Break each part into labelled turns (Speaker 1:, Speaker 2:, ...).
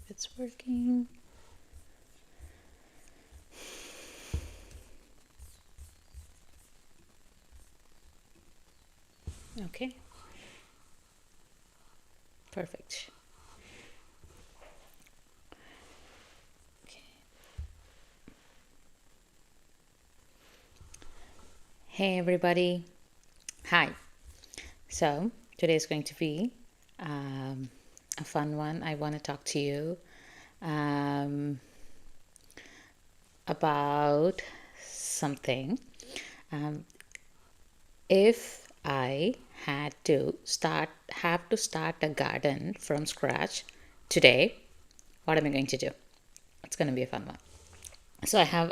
Speaker 1: if it's working. Okay, perfect. Okay. Hey everybody. Hi. So today is going to be a fun one. I want to talk to you um, about something. Um, if I have to start a garden from scratch today, what am I going to do? It's going to be a fun one. So I have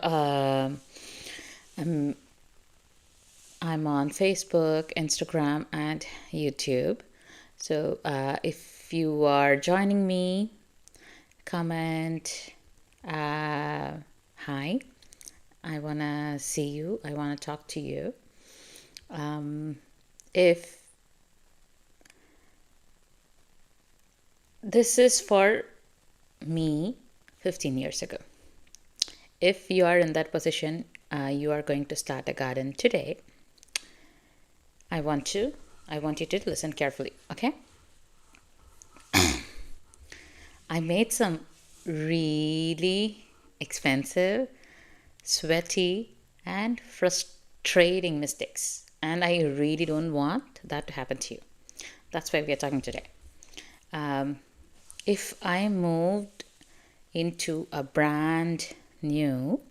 Speaker 1: I'm on Facebook, Instagram, and YouTube. So if you are joining me, comment hi. I want to see you. I want to talk to you. If this is for me 15 years ago, if you are in that position, you are going to start a garden today. I want you to listen carefully, okay? I made some really expensive, sweaty, and frustrating mistakes, and I really don't want that to happen to you. That's why we are talking today. If I moved into a new,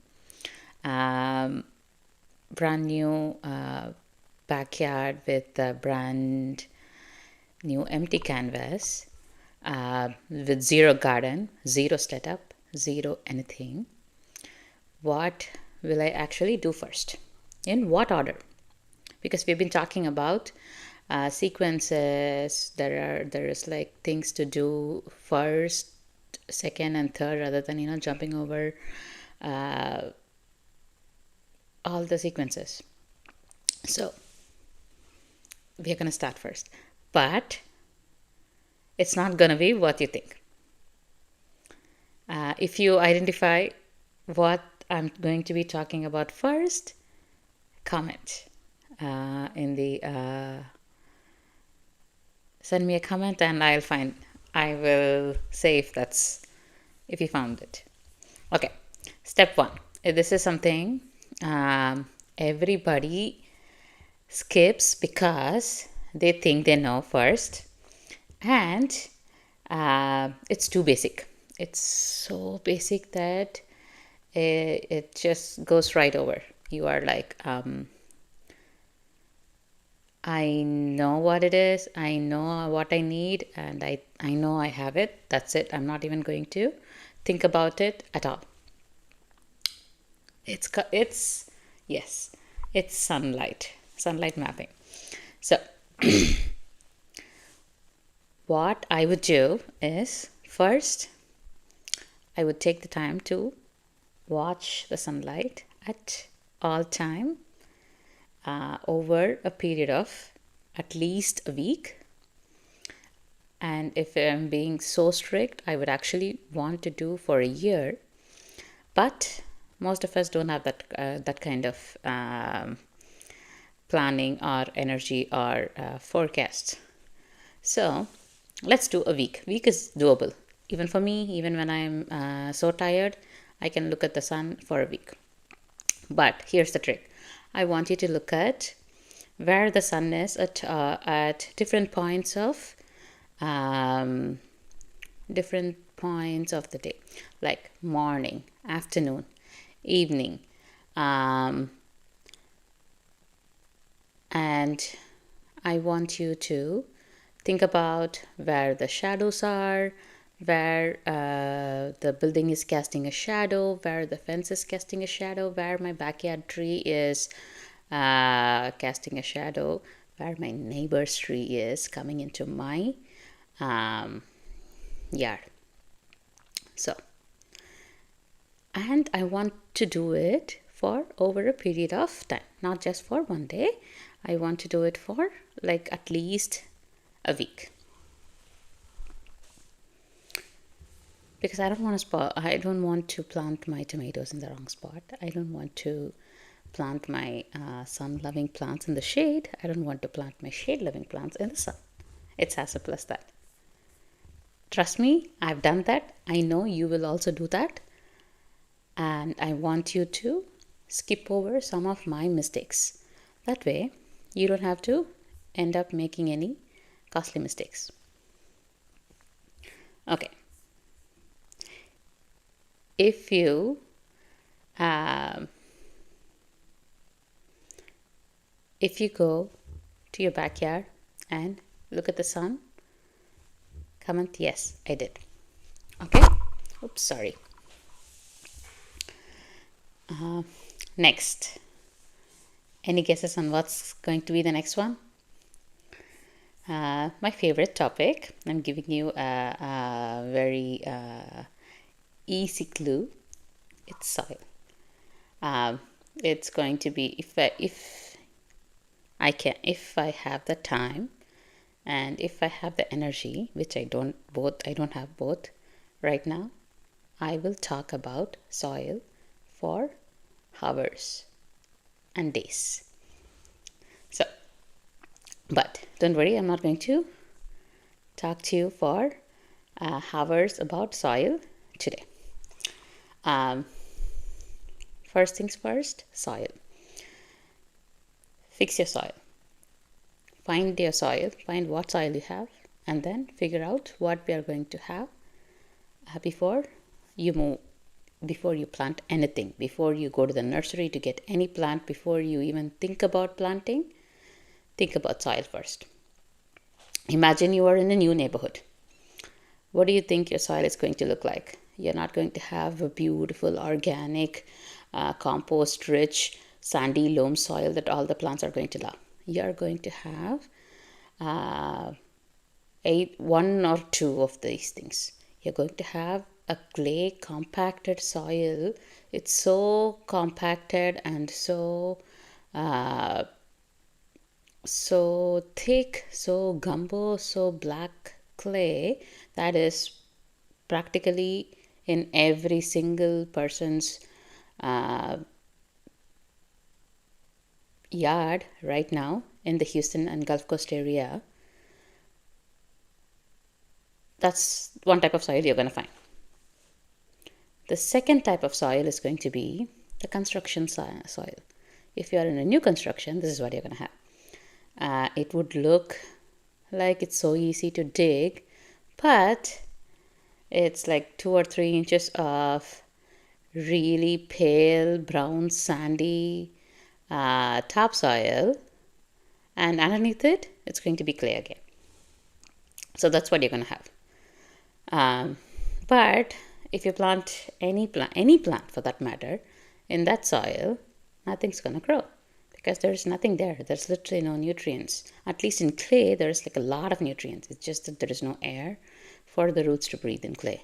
Speaker 1: um, brand new backyard with a brand new empty canvas, with zero garden, zero setup, zero anything, what will I actually do first? In what order? Because we've been talking about sequences. There is like things to do first, second, and third, rather than jumping over all the sequences. So we're gonna start first, but it's not gonna be what you think. If you identify what I'm going to be talking about first, comment in the send me a comment and I will say if you found it. Okay, step one. This is something everybody skips because they think they know first, and it's too basic. It's so basic that it just goes right over. You are like, I know what it is, I know what I need, and I know I have it. That's it. I'm not even going to think about it at all. It's yes, it's sunlight mapping. So what I would do is first I would take the time to watch the sunlight at all time over a period of at least a week. And if I'm being so strict, I would actually want to do for a year. But most of us don't have that kind of planning or energy or forecast. So let's do a week. Week is doable. Even for me, even when I'm so tired, I can look at the sun for a week. But here's the trick. I want you to look at where the sun is at different points of the day, like morning, afternoon, evening, and I want you to think about where the shadows are, where the building is casting a shadow, where the fence is casting a shadow, where my backyard tree is casting a shadow, where my neighbor's tree is coming into my yard. So, and I want to do it for over a period of time, not just for one day. I want to do it for like at least a week. because I don't want to plant my tomatoes in the wrong spot. I don't want to plant my sun-loving plants in the shade. I don't want to plant my shade-loving plants in the sun. It's as simple as that. Trust me, I've done that. I know you will also do that. And I want you to skip over some of my mistakes. That way, you don't have to end up making any costly mistakes. Okay. If you go to your backyard and look at the sun, comment yes, I did. Okay. Oops, sorry. Next. Any guesses on what's going to be the next one? My favorite topic. I'm giving you a very easy clue. It's soil. It's going to be if I have the time and if I have the energy, which I don't have both right now, I will talk about soil for hours and days. So, but don't worry, I'm not going to talk to you for hours about soil today. First things first, soil. Fix your soil. Find your soil, find what soil you have, and then figure out what we are going to have before you plant anything, before you go to the nursery to get any plant, before you even think about planting, think about soil first. Imagine you are in a new neighborhood. What do you think your soil is going to look like? You're not going to have a beautiful, organic, compost-rich, sandy loam soil that all the plants are going to love. You're going to have one or two of these things. You're going to have a clay compacted soil. It's so compacted and so thick, so gumbo, so black clay that is practically in every single person's yard right now in the Houston and Gulf Coast area. That's one type of soil you're going to find. The second type of soil is going to be the construction soil. If you're in a new construction, this is what you're going to have. It would look like it's so easy to dig, but it's like 2 or 3 inches of really pale brown sandy topsoil, and underneath it, it's going to be clay again. So that's what you're going to have. But if you plant any plant for that matter, in that soil, nothing's going to grow because there's nothing there. There's literally no nutrients. At least in clay, there's like a lot of nutrients. It's just that there is no air for the roots to breathe in clay.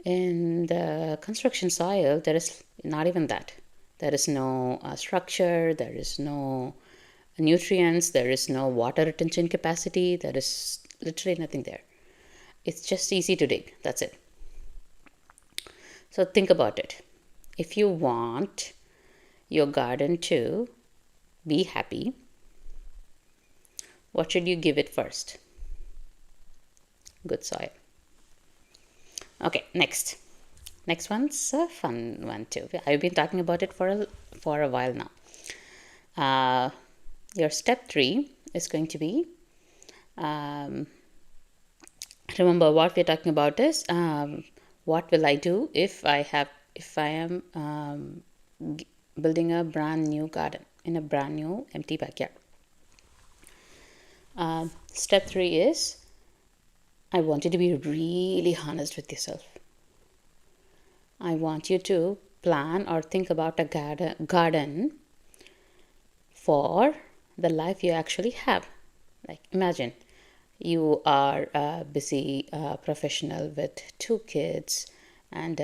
Speaker 1: In the construction soil, there is not even that. There is no structure, there is no nutrients, there is no water retention capacity, there is literally nothing there. It's just easy to dig, that's it. So think about it. If you want your garden to be happy, what should you give it first? Good soil. Okay, next one's a fun one too. I've been talking about it for a while now. Your step 3 is going to be, remember what we're talking about is what will I do if I am building a brand new garden in a brand new empty backyard. Step 3 is, I want you to be really honest with yourself. I want you to plan or think about a garden for the life you actually have. Like imagine you are a busy professional with 2 kids and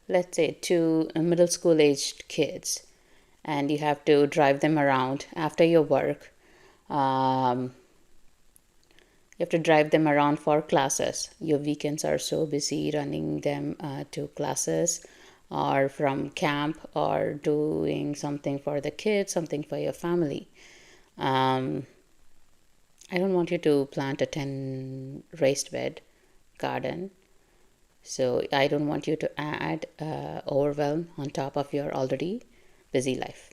Speaker 1: let's say 2 middle school aged kids, and you have to drive them around after your work. You have to drive them around for classes. Your weekends are so busy running them to classes or from camp or doing something for the kids, something for your family. I don't want you to plant a 10 raised bed garden. So I don't want you to add overwhelm on top of your already busy life.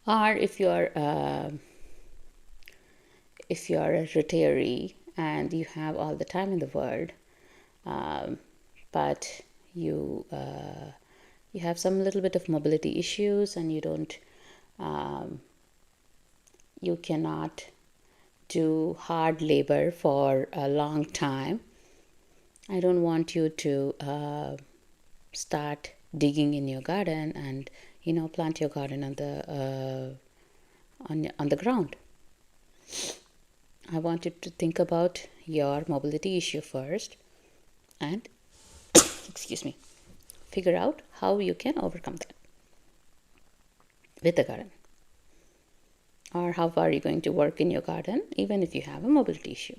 Speaker 1: Or if you're a retiree and you have all the time in the world, but you have some little bit of mobility issues and you cannot do hard labor for a long time, I don't want you to start digging in your garden and plant your garden on the ground. I want you to think about your mobility issue first and excuse me, figure out how you can overcome that with the garden. Or how far are you going to work in your garden even if you have a mobility issue.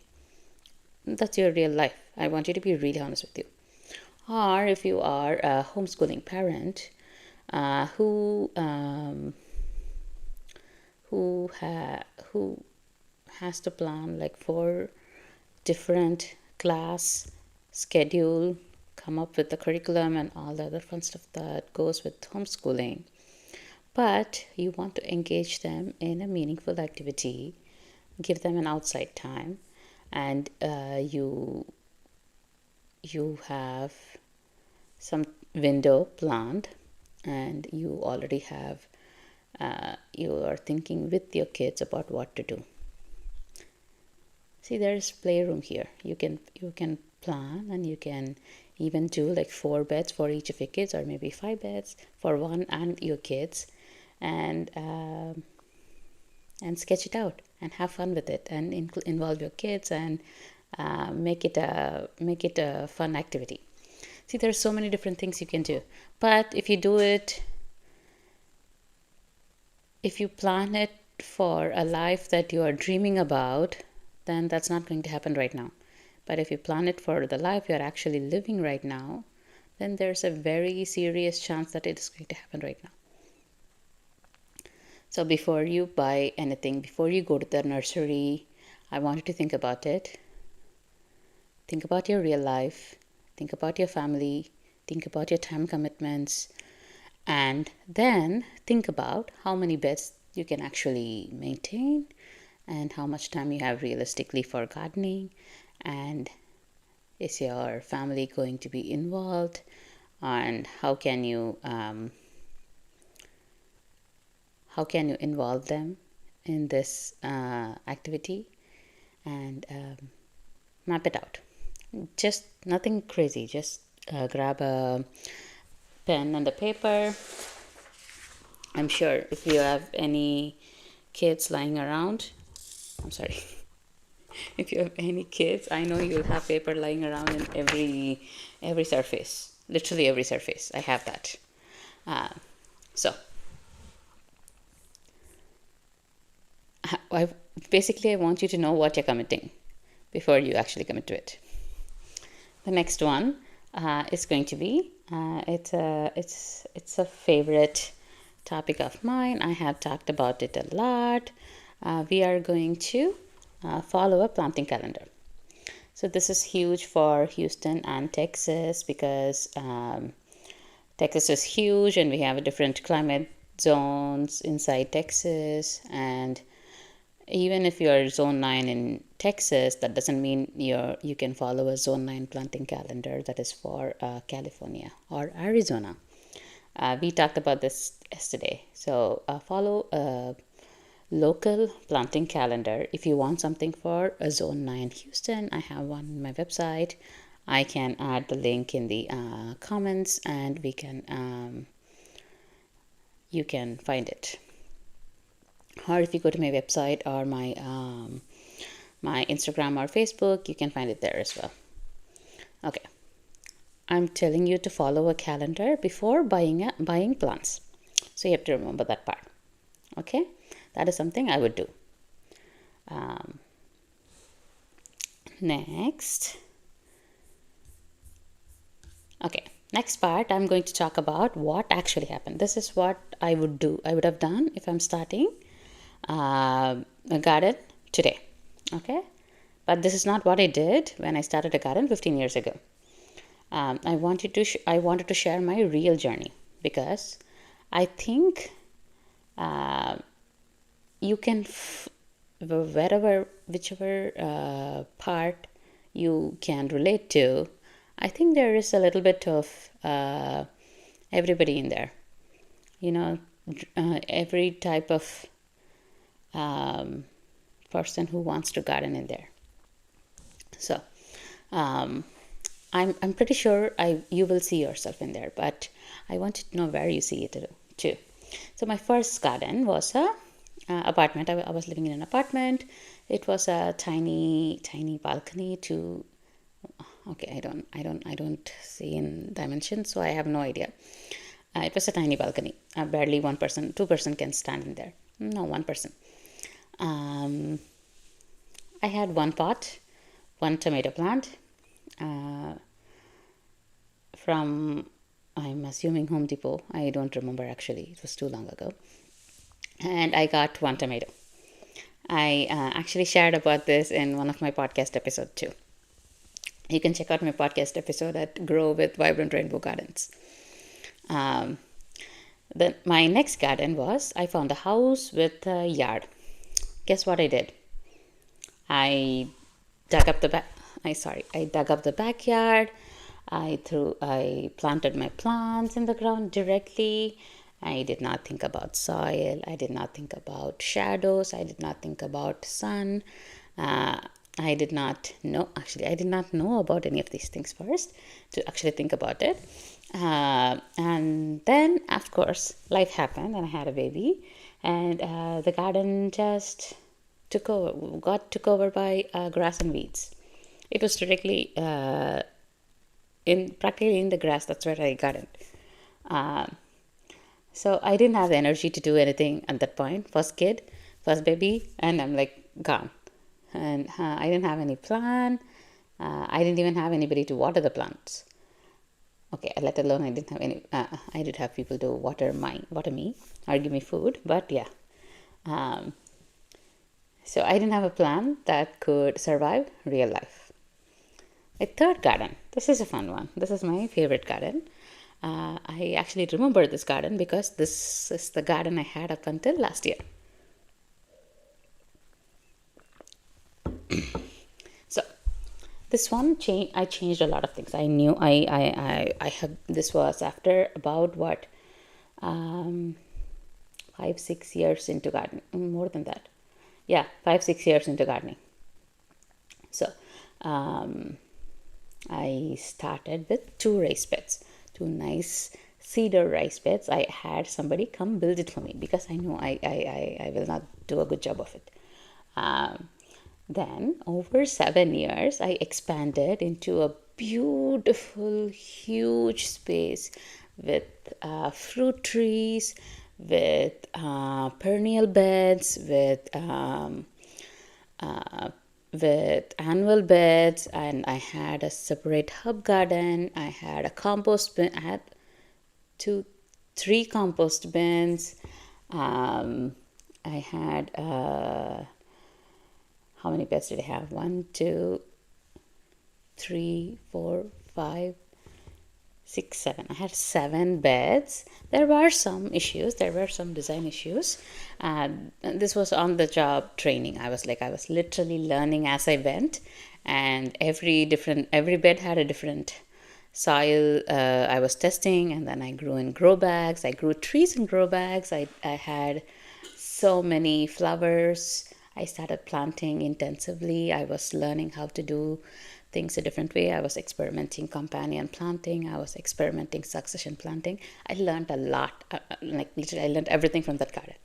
Speaker 1: That's your real life. I want you to be really honest with you. Or if you are a homeschooling parent who has to plan like 4 different class schedule, come up with the curriculum and all the other fun stuff that goes with homeschooling, but you want to engage them in a meaningful activity, give them an outside time, and you have some window planned and you already have you are thinking with your kids about what to do. See, there's playroom here. You can plan, and you can even do like 4 beds for each of your kids, or maybe 5 beds for one and your kids, and sketch it out and have fun with it, and involve your kids and make it a fun activity. See, there's so many different things you can do, but if you plan it for a life that you are dreaming about, then that's not going to happen right now. But if you plan it for the life you're actually living right now, then there's a very serious chance that it is going to happen right now. So before you buy anything, before you go to the nursery, I want you to think about it. Think about your real life. Think about your family. Think about your time commitments. And then think about how many beds you can actually maintain and how much time you have realistically for gardening, and is your family going to be involved, and how can you involve them in this activity, and map it out. Just nothing crazy, just grab a pen and a paper. I'm sure if you have any kids lying around, if you have any kids, I know you'll have paper lying around in every surface, literally every surface. I have that. So I want you to know what you're committing before you actually commit to it. The next one is going to be it's a favorite topic of mine. I have talked about it a lot. We are going to follow a planting calendar. So this is huge for Houston and Texas because Texas is huge and we have a different climate zones inside Texas, and even if you're zone 9 in Texas, that doesn't mean you can follow a zone 9 planting calendar that is for California or Arizona. We talked about this yesterday. So follow a local planting calendar. If you want something for a zone 9 Houston, I have one on my website. I can add the link in the comments, and we can you can find it. Or if you go to my website or my my Instagram or Facebook, you can find it there as well. Okay, I'm telling you to follow a calendar before buying plants, so you have to remember that part. Okay, that is something I would do. Next. Okay, next part I'm going to talk about what actually happened. This is what I would have done if I'm starting a garden today. Okay, but this is not what I did when I started a garden 15 years ago. I wanted to share my real journey, because I think you can whichever part you can relate to. I think there is a little bit of everybody in there. Every type of person who wants to garden in there. So I'm pretty sure you will see yourself in there, but I wanted to know where you see it too. So my first garden was a apartment. I was living in an apartment. It was a tiny balcony to. Okay, I don't see in dimensions, so I have no idea. It was a tiny balcony. Barely 1%, 2% can stand in there. No, 1%. I had one pot, one tomato plant from, I'm assuming, Home Depot. I don't remember actually. It was too long ago. And I got one tomato. I actually shared about this in one of my podcast episodes too. You can check out my podcast episode at Grow with Vibrant Rainbow Gardens. Then my next garden was, I found a house with a yard. Guess what I did? I dug up the backyard. I planted my plants in the ground directly. I did not think about soil. I did not think about shadows. I did not think about sun. I did not know about any of these things first to actually think about it. And then, of course, life happened and I had a baby, and the garden just got took over by grass and weeds. It was directly practically in the grass. That's where I gardened. So I didn't have the energy to do anything at that point. First kid, first baby, and I'm like gone. And I didn't have any plan. I didn't even have anybody to water the plants. Okay, let alone I didn't have any. I did have people to water me or give me food, but yeah. So I didn't have a plan that could survive real life. A third garden. This is a fun one. This is my favorite garden. I actually remember this garden because this is the garden I had up until last year. So this one I changed a lot of things. I knew I have. This was after about 5-6 years into gardening. More than that. Yeah, 5-6 years into gardening. So I started with 2 raised beds, 2 nice cedar rice beds. I had somebody come build it for me because I knew I will not do a good job of it. Then over 7 years, I expanded into a beautiful, huge space with fruit trees, with perennial beds, with annual beds, and I had a separate herb garden. I had a compost bin. I had 3 compost bins. I had how many beds did I have? 1, 2, 3, 4, 5, 6, 7. I had 7 beds. There were some issues. There were some design issues. This was on the job training. I was literally learning as I went, and every bed had a different soil. I was testing, and then I grew in grow bags. I grew trees in grow bags. I had so many flowers. I started planting intensively. I was learning how to do things a different way. I was experimenting companion planting. I was experimenting succession planting. I learned a lot. Literally, I learned everything from that garden.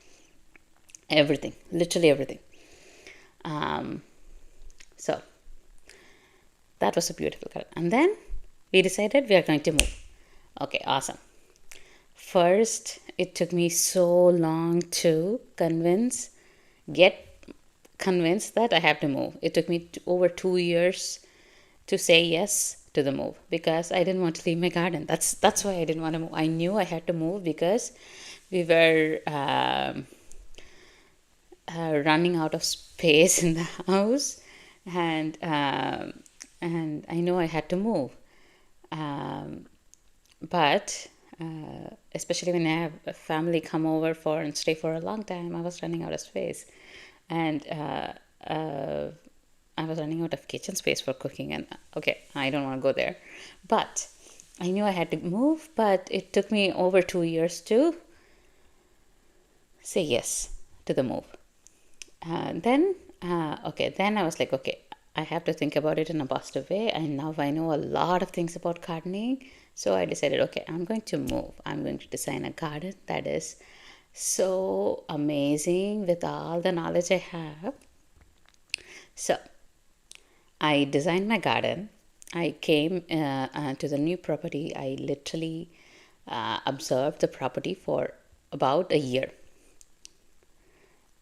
Speaker 1: Everything, literally everything. So that was a beautiful garden. And then we decided we are going to move. Okay, awesome. First, it took me so long to get convinced that I have to move. It took me over 2 years to say yes to the move because I didn't want to leave my garden. That's why I didn't want to move. I knew I had to move because we were running out of space in the house, and I know I had to move. But especially when I have a family come over for and stay for a long time, I was running out of space, and I was running out of kitchen space for cooking. And okay, I don't want to go there, but I knew I had to move. But it took me over 2 years to say yes to the move. Then I was like, okay, I have to think about it in a positive way. And now I know a lot of things about gardening. So I decided, okay, I'm going to move. I'm going to design a garden that is so amazing with all the knowledge I have. So I designed my garden. I came to the new property. I literally observed the property for about a year.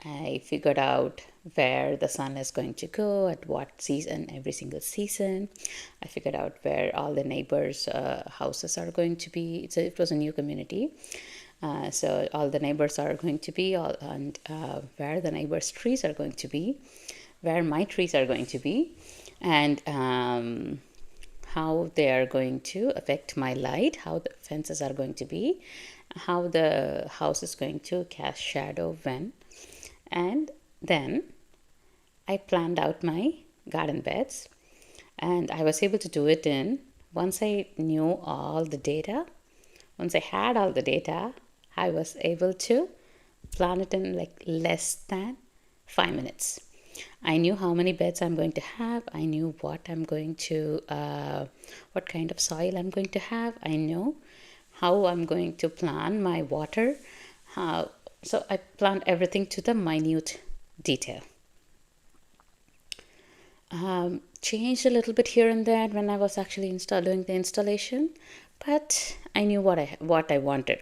Speaker 1: I figured out where the sun is going to go, at what season, every single season. I figured out where all the neighbors' houses are going to be. It was a new community. So all the neighbors are going to be, and where the neighbors' trees are going to be, where my trees are going to be, and how they are going to affect my light, how the fences are going to be, how the house is going to cast shadow when. And then I planned out my garden beds, and I was able to do it once I knew all the data, once I had all the data, I was able to plan it in like less than 5 minutes. I knew how many beds I'm going to have. I knew what kind of soil I'm going to have. I know how I'm going to plan my water, so I planned everything to the minute detail. Changed a little bit here and there when I was actually doing the installation, but I knew what I wanted,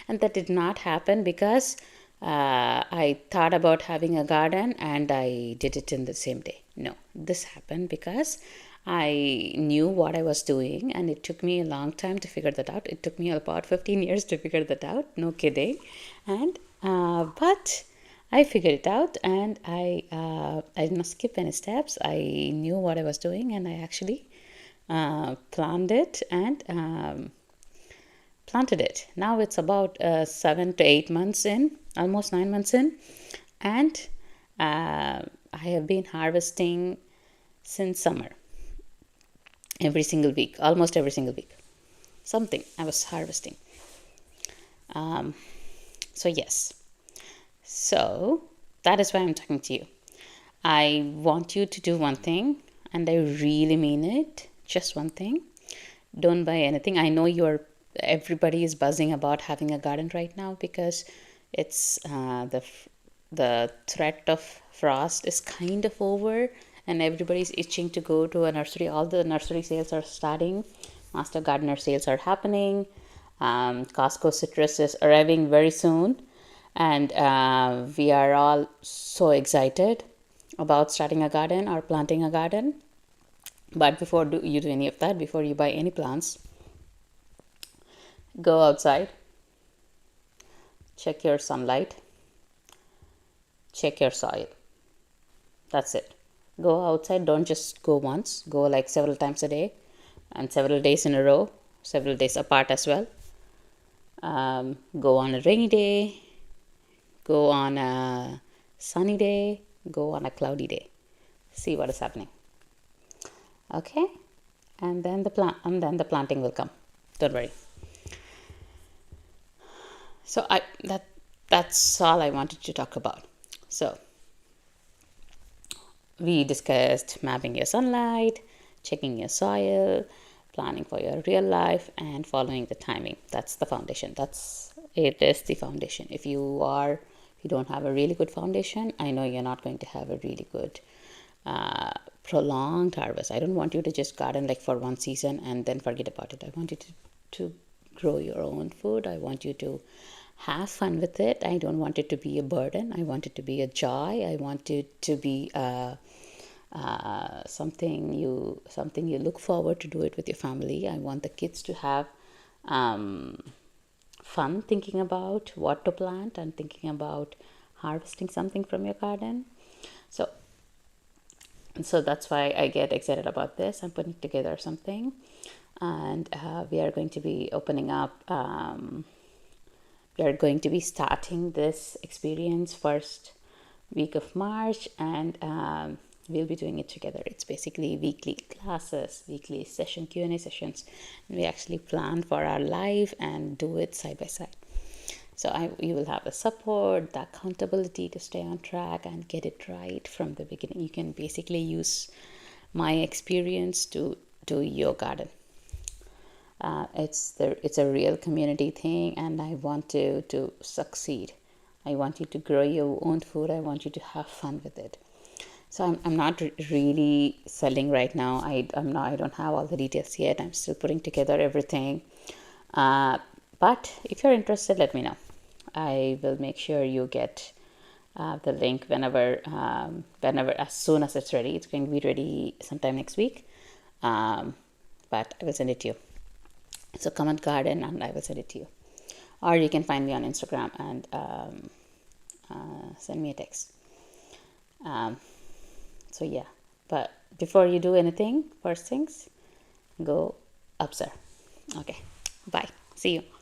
Speaker 1: and that did not happen because I thought about having a garden and I did it in the same day. No, this happened because I knew what I was doing, and it took me a long time to figure that out. It took me about 15 years to figure that out. No kidding. And but I figured it out, and I did not skip any steps. I knew what I was doing, and I actually planned it and planted it. Now it's about 7 to 8 months in, almost 9 months in, and I have been harvesting since summer. Every single week, almost every single week, something I was harvesting. So yes, so that is why I'm talking to you. I want you to do one thing, and I really mean it. Just one thing. Don't buy anything. I know everybody is buzzing about having a garden right now because it's the threat of frost is kind of over, and everybody's itching to go to a nursery. All the nursery sales are starting. Master gardener sales are happening. Costco citrus is arriving very soon, and we are all so excited about starting a garden or planting a garden. But before you do any of that, before you buy any plants, go outside, check your sunlight, check your soil. That's it. Go outside. Don't just go once. Go like several times a day and several days in a row, several days apart as well. Go on a rainy day, go on a sunny day, go on a cloudy day. See what is happening. Okay, and then the planting will come. Don't worry. So that's all I wanted to talk about. So we discussed mapping your sunlight, checking your soil, planning for your real life, and following the timing. That's the foundation. It is the foundation. If you don't have a really good foundation, I know you're not going to have a really good prolonged harvest. I don't want you to just garden like for one season and then forget about it. I want you to grow your own food. I want you to have fun with it. I don't want it to be a burden. I want it to be a joy. I want it to be something you look forward to do it with your family. I want the kids to have fun thinking about what to plant and thinking about harvesting something from your garden. So that's why I get excited about this. I'm putting together something, and we are going to be opening up. We are going to be starting this experience first week of March, and we'll be doing it together. It's basically weekly classes, weekly session Q&A sessions. We actually plan for our life and do it side by side. So you will have the support, the accountability to stay on track and get it right from the beginning. You can basically use my experience to do your garden. It's a real community thing, and I want you to succeed. I want you to grow your own food. I want you to have fun with it. So I'm not really selling right now. I don't have all the details yet. I'm still putting together everything. But if you're interested, let me know. I will make sure you get the link whenever, as soon as it's ready. It's going to be ready sometime next week. But I will send it to you. So comment garden and I will send it to you. Or you can find me on Instagram and send me a text. So yeah, but before you do anything, first things, go observe. Okay, bye. See you.